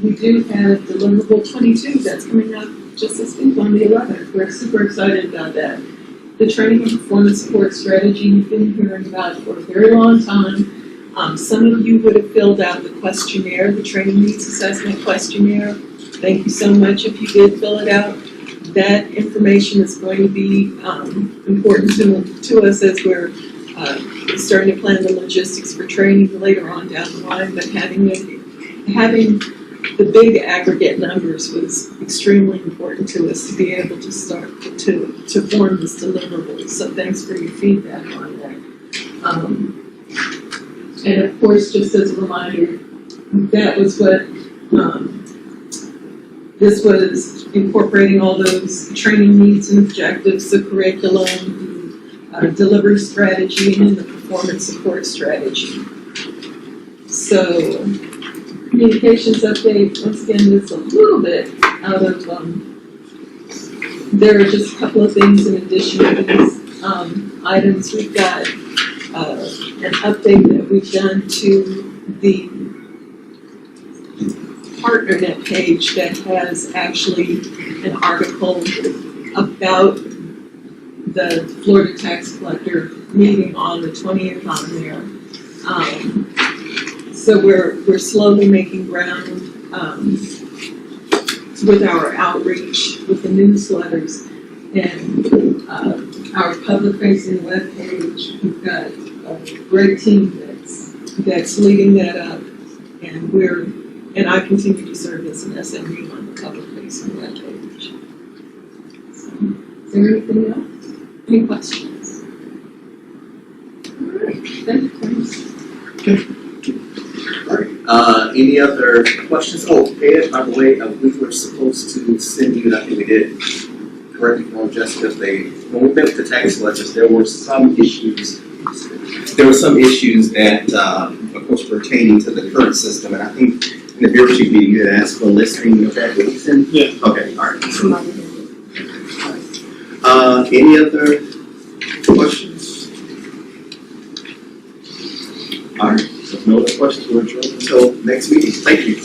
B: we do have deliverable 22 that's coming up just this week on the 11th. We're super excited about that. The training and performance support strategy you've been hearing about for a very long time. Some of you would have filled out the questionnaire, the training needs assessment questionnaire. Thank you so much if you did fill it out. That information is going to be important to us as we're starting to plan the logistics for training later on down the line, but having the big aggregate numbers was extremely important to us to be able to start to form this deliverable. So thanks for your feedback on that. And of course, just as a reminder, that was what this was incorporating all those training needs and objectives, the curriculum, delivery strategy, and the performance support strategy. So, communications update, once again, it's a little bit out of, there are just a couple of things in addition to these items. We've got an update that we've done to the PartnerNet page that has actually an article about the Florida tax collector meeting on the 20th on there. So we're slowly making ground, with our outreach, with the newsletters and, our public facing webpage. We've got a great team that's leading that up. And I continue to serve as an SME on the public facing webpage. So, is there anything else? Any questions? All right, thank you.
E: Any other questions? Oh, Ed, by the way, we were supposed to send you, and I think we did, correct me if I'm wrong, Jessica, when we met with the tax collectors, there were some issues. There were some issues that, of course, pertaining to the current system, and I think in the bureau chief meeting, you had asked for a listing of that, what you sent?
C: Yeah.
E: Okay, all right. Any other questions? All right, so if no other questions, we'll adjourn until next meeting. Thank you.